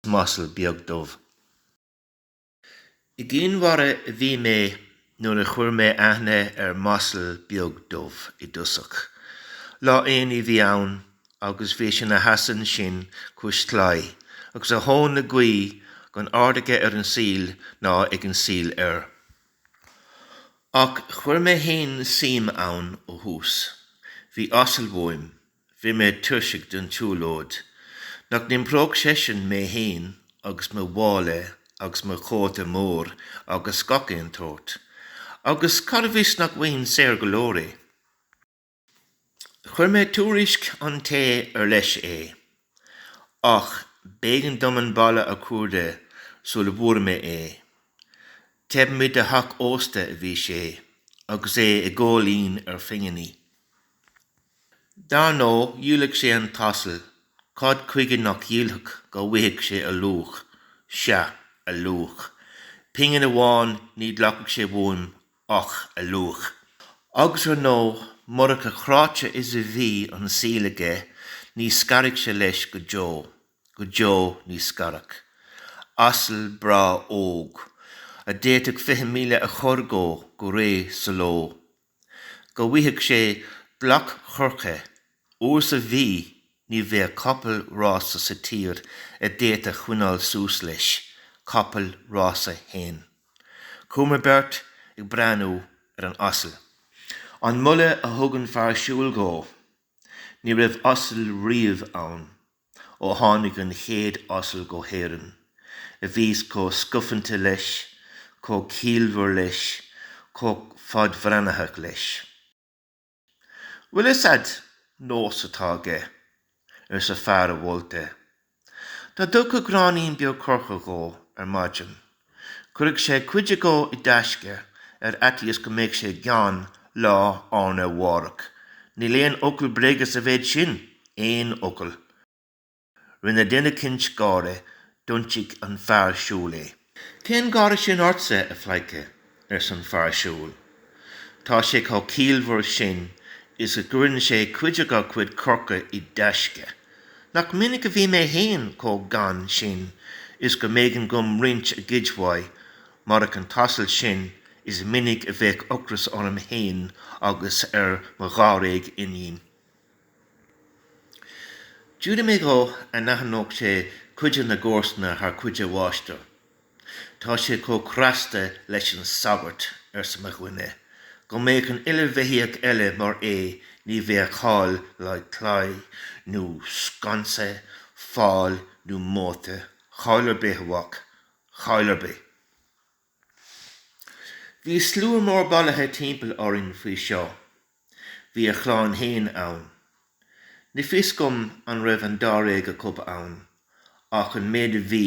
Mossel Beag Dubh. I gcín mhara bhí mé nuair a chuir mé aithne Mossel Beag Dubh I dtosach. Lá aon I bhí ann agus bhí sin na hasan sin chus tlaí, agus a thón na gaoi gon ardaige an síl ná ag an síl Ach chuir mé haon sim ann ó hús. Bhí asal bhóim, bhí mé tuirseach don túlód. Nach nimróg sesin mé haon agus me bháile agus me chóta mór agus scacaíon tót. Agus carabhís nach bhain séir go leorí. Chuir mé túrisc an té leis Ach bégan duman balla a cuarda súla bhuair mé Teb mé de hac ósta a bhí sé, agus I ggólín finganí. Dar nó dhiúlach sé an tasal, cad chuige nach dhiúlach go bhuiigh sé a luach, sea a luach. Pingan a bháin ní dlacach sé bhuaim ach a luach. Agus ar nó, murach a chráte is a bhí an sílaige, ní scarach sé leis go Joe ní scarach. Asal bra óg, a déitach 5 míle a chorgó go ré sa ló. Go bhuiigh sé blach chorcha, úr sa bhí ní bheith capal rása sa tír a déitach chuinál sús leis, capal rása hain. Cúmar bert ag breanú an asal. An mulle a thugann fear siúil go, ní raibh asal riamh ann, ó tháinig an chéad asal go héireann. A bhís có scufanta leis, có cílmhar leis, có fad bhreanatha leis. Bhfuil is ad nós atá ge, sa fear a bhulta. Tá dúcha gránín beag corcha go maidin. Cuireadh sé cuide go I deisce atíos go mbeadh sé gean lá ána mhárach. Ní léon ocail bréagas a bheith sin, éon ocail. Rinne duine cinnt gáire, duntigh an fear siúil Cén gáire sin orsa a phleice san fear siúil. Tá sé có cílmhar sin is a gcuireann sé cuide go cuid corca I deisce. Nach minic a bhí mé haon có gan sin is go mégan gom rint a gidmhaid, marach an tasal sin is minic a bheith ocras orm haon agus mo gáréig inín. Dúda mé go a nachanóg sé cuide na gcórsna th cuide bháiste. Tá sé có creasta leis an sabhart sa mhuine. Go méid an uile bheithiaach eile mar ní bheith cháil le tlaí, nó scansa, fáil, nó móta, cháilir be bhac, cháilir be. Bhí slúr mór ballathe timpeall orrin faoi seo. Bhí a chláin haon ann. Ní fios gom an raibh an dáréig a cub ann, ach an méad a bhí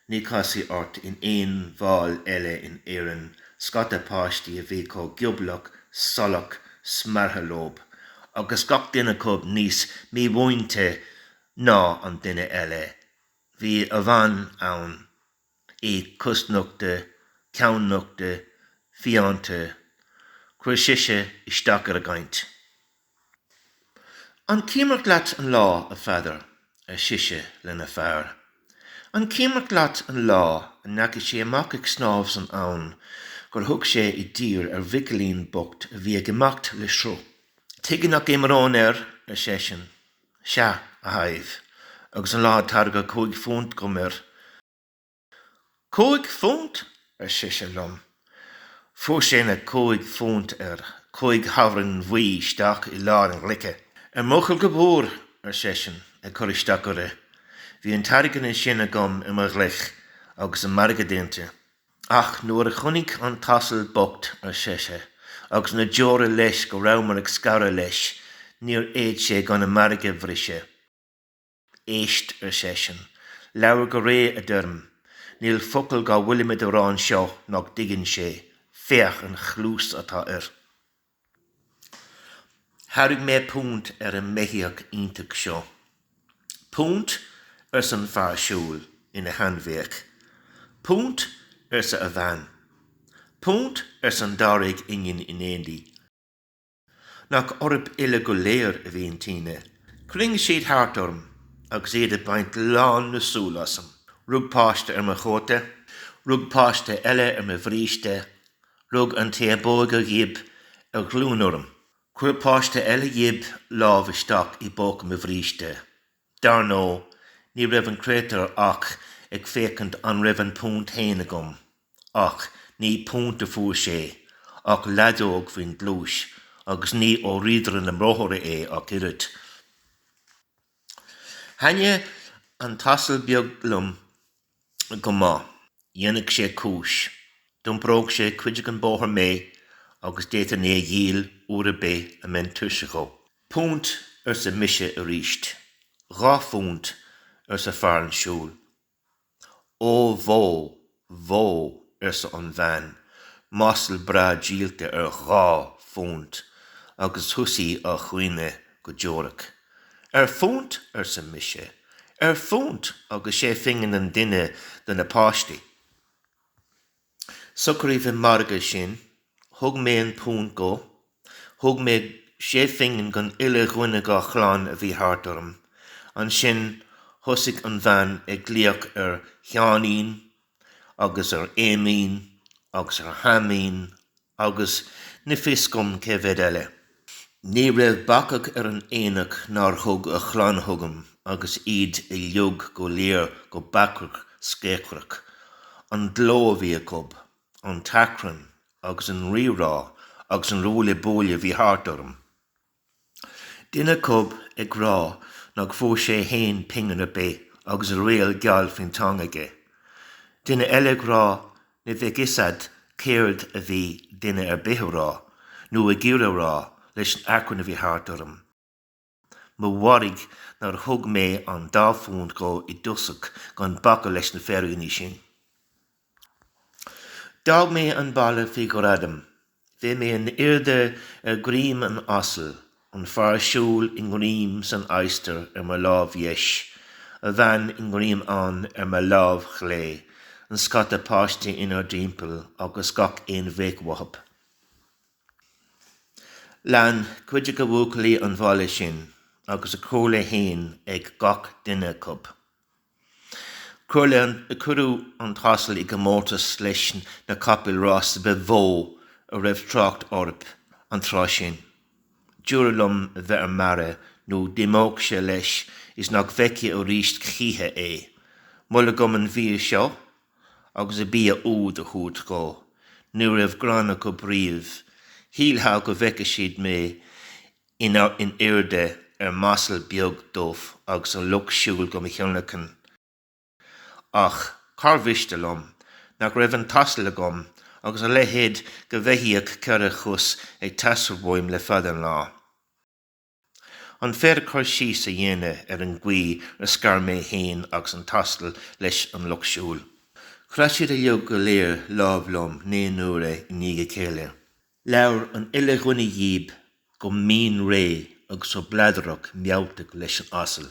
ní casaí ort in éon bháil eile in éireann, scata páistí a bhí có gioblach, solach, smarthalób, agus gach duine cub níos mí bhainte ná an duine eile. Bhí a bhain ann, I cusnachta, ceannachta, fiánta, chuir siise isteach ar a gcaint. An címar leat an lá a feather, a siise lena fearr. An címar leat an lá a naci sé amach ag snábh san ann, gur thug sé I dtír bhicilín bocht a bhí gemacht le sro. Tuigeann nach éimearán sesin, sea a haibh, agus an lá targa 5 funt go mir. 5 funt siise lom. Fuair sé na 5 funt 5 havrann bhuí steach I lá an ghlaice. Mochail go bór sesin a chuir isteach ore. Bhí an targan in sin a gom I mar ghlaich agus an marga dénta. Ach nuair a chunig an tasal bocht seise, agus na deora leis go ramar ag scara leis, níor éid sé gan na marga bhrise. Éist sesin, leabhar go ré a dorm, níl focail go bhuilimid a rán seo nach diggin sé, féach an chlús atá Tharraigh mé punt an méthaíoch iontaach seo. Punt san fear siúil ina handmhéach. Punt sa a bhean. Punt san dáréig ingin in éindí. Nach orb ile go léir a bhíon tíine. Cring siad háartorm agus iad a baint lán na súlasam. rug páiste ar my chóta, rug páiste eile ar my bhríste, rug an té bóga gib ar glúnorm. Cuir páiste eile gib láb isteach I bóca my bhríste. Darno, ní raibh an créatar ach ag fécant an raibh an púnt héine gom. Ach, ní púnt a fuair sé, ach ledóg fin glúis, agus ní ó rídar na mróthra ach irid. Hanne an tasal beag lum go má, dhéanach sé cúis. Dumbróg sé cuidig an bóthar mé, agus déta né dhíl úra bé a men tuise go. Púnt ar sa mise a ríist. Rá púnt ar sa fearn siúl. Ó bhó ar sa an bhean, másal bra díalte ar rá púnt, agus thusaí a chuoine go Géagach. Ar púnt ar sa mise, ar púnt agus sé fingin an duine den na páistí. Sucraí bhí marga sin, thug mé an púnt go, thug mé sé fingin gan ile ghuine go chláán a bhí hart orm, an sin thosaigh an bhean ag glíoch ar cheanín, agus ar éimín, agus ar hamín, agus na fiscom céfed eile. Ní raibh bacach ar an éanach nar thug a chláán thugam, agus iad I leog go léir go bacach scéachrach, an dló bhí a cub, an tacran, agus an rirá, agus an rúla bóla bhí hart orm. Dine cub ag rá nach fó sé héin pingan a bé, agus a réal geall fin tangaige. Dine eile rá na bheith isad céird a bhí dine ar bithe rá, nó a gira rá leis an acran a bhí hart orm. Má warig nar thug mé an dáfúnt go I dusach gan baca leis na feirúní sin. Dag mé an balla fi go radam. Bhí mé an irde ar grím an asal, an fear siúl in grím san aister ar my láb yeis, a bhean in grím an ar my láb chlé, an scat a páistí inar dimpel agus gach éon bhéicwahab. Lean cuidig go bhúcalaí an bhaile sin, agus a cóla héin ag gach duine cub. Curle curú an tasal I gomórtas leis na capil rás be bhó a raibh trácht orb an trá sin. Dúralum a bheith ar mara nó dimóg sé leis is nach bheice ó ríist chithe Mulla gom an bhí seo, agus a bí a úd a chúd go. Nu raibh grána go bríomh, híltha go bheice siad mé in irde ar másal beag dubh agus an luch siúil go michelnachan. Ach, carmhiste nach raibh an tasal agam, agus a lehéad go bheithiaach ceithre chus ag tasarbóim le fadan lá. An fér chuir síos a dhéine ar an gcuí ar scar mé héin agus an tasal leis an luch siúil. Chreisiad a leog go léir lábhlum né nuaire I níige céile. Leabhar an ile ghuine dhíb go mín ré agus ó bleadarach meabhtach leis an asal.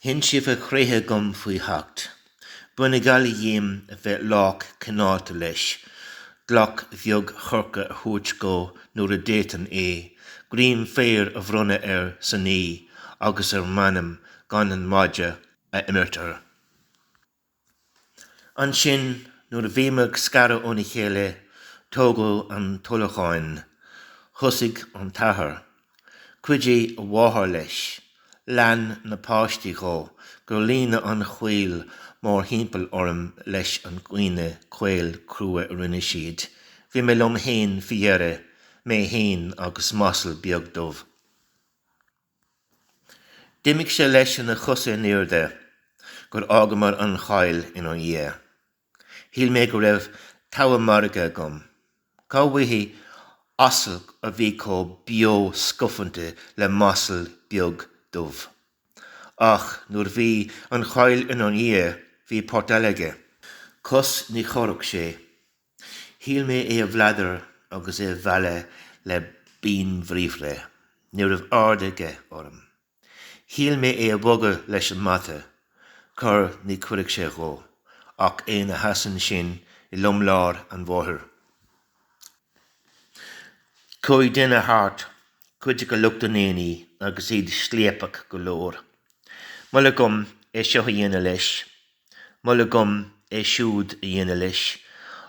Hin sibh a chréthe gom faoi hacht. Buna gali dhéim a bheith lách cnáta leis. Glach bheag churca a thuairt go nuair a détan Grím féir a bhrunna ar san ní agus ar manam gan an maide a imirtar. An sin nuair a bhíimeag scara óna chéile tógó an tulacháin, thusaigh an tathair. Cuidí a bháthar leis. Lean na páistí go, gur lína an chhuil mór hímpel orm leis an gcuine chhuil crua a rinne siad. Bhí mé lom héin fiére, mé héin agus másal beag dubh. Dimig sé leis na chusa níirde, gur ágamar an chail in an dhé. Híl mé go raibh tawa marga gom. Cáhuithe asal a bhí có bio scufante le másal beag dubh. Ach, nuair bhí an chail in an dhé, bhí portalige. Cos ní chorach sé. Híl mé a bhladar agus a bhela le bín bhríomhre. Ní raibh ardaige orm. Híl mé a bhoga leis an mata, chur ní cuireadh sé go, ach éana hasan sin I lumlár an bmhóthir. Cúi duine hart, cuidig go lucht an éanaí agus iad sléapach go leor. Mulla gom seo a dhéana leis. Mulla gom siúd a dhéana leis.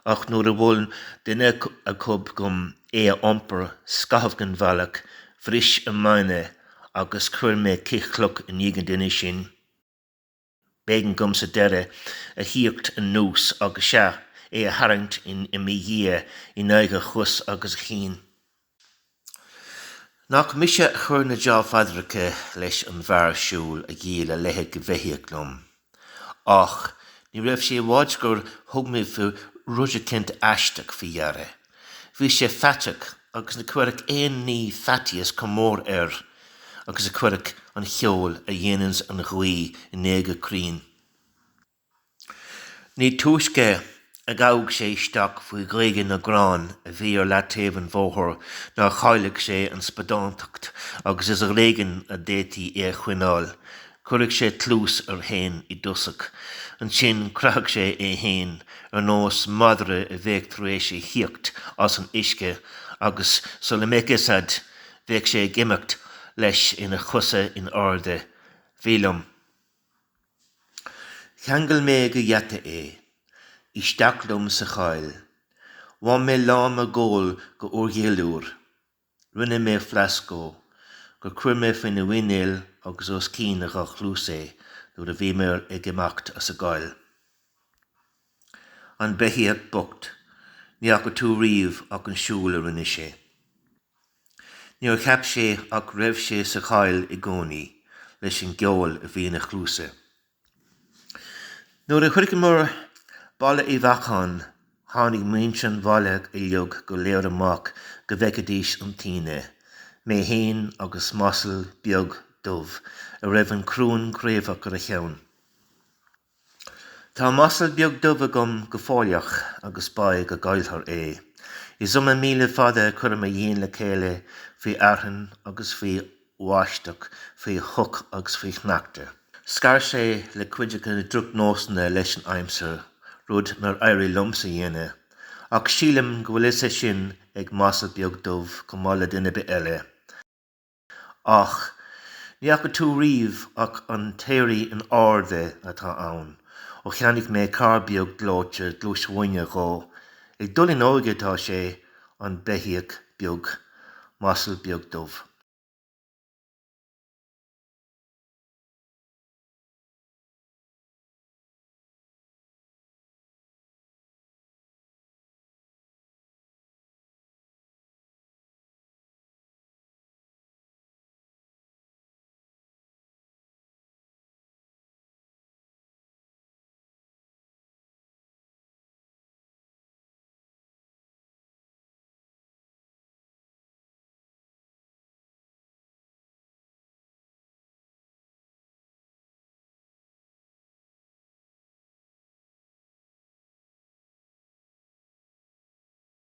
Ach nuair a bhfuil duine a cub gom a iompar scathbhagan bhealach, bhris a maine agus chuir mé cichlach in ígan duine sin. Bégan gom sa deire a híocht an nús agus se a harangt in mi dhé I naige chus agus chin. Nach mise chur na deá Pádraice leis an bhar siúil a ghéile lethe go bheithiaach lom. Ach, ní raibh sé bháid gur thug mé fu ruide cint aisteach fi dhearre. Bhí sé fateach agus na cuireach éon ní fatias comór agus a cuireach an cheol a dhéanans an ghuí in éige Crann. Ní túisce a gabhadh sé isteach faoi gréige na Crann a bhí ar leat taobh an bhóthar ná chaileadh sé an spadántacht agus is a réigean a détaí chuineáil. Cuireadh sé tlús ar hain I dusach, an sin creathach sé hain ar nós madra a bheith éis sé hiocht as an isce agus sula méicéad bheith sé gimimecht leis ina chusa in arde. Bhílam. Cheangal mé go dheata isteach lom sa chail. Bhain mé lám a ggóil go orghéalúr. Rinne mé flascó, gur chuir mé faoin na bhuinéil agus os cín a gachlús nuair a bhí mé ag imeacht as a gail. An beithiac bocht, ní ach go tú riamh ach an siúil a rinne sé. Níor cheap sé ach raibh sé sa chail I gcónaí leis an gceol a bhí na chlúsa. Nuair a chuirce mar balla I bhachan, tháinig muintean bhaile I leog go léir amach go bheicedís an tíine, mé hain agus masal Beag Dubh a raibh an crún créomhach ar a cheann. Tá masal Beag Dubh agam go fáileach agus baig go gailthar I suma Míle fada chuir a dhéon le céile faoi airthin agus faoi bháisteach faoi thuc agus faoi chneachta. Scar sé le cuideach na druk nósanna leis an aimsir, rud mar éirí lomsa dhéine, ach sílim go bhfuil is sin ag masal Beag Dubh go mála duine be eile. Ach, ní ach go tú riamh ach an téirí an arde atá ann, ó cheannig mé car beag glóite glúismhaine gó, ag dul in óige tá sé an beithiac beag masal Beag Dubh.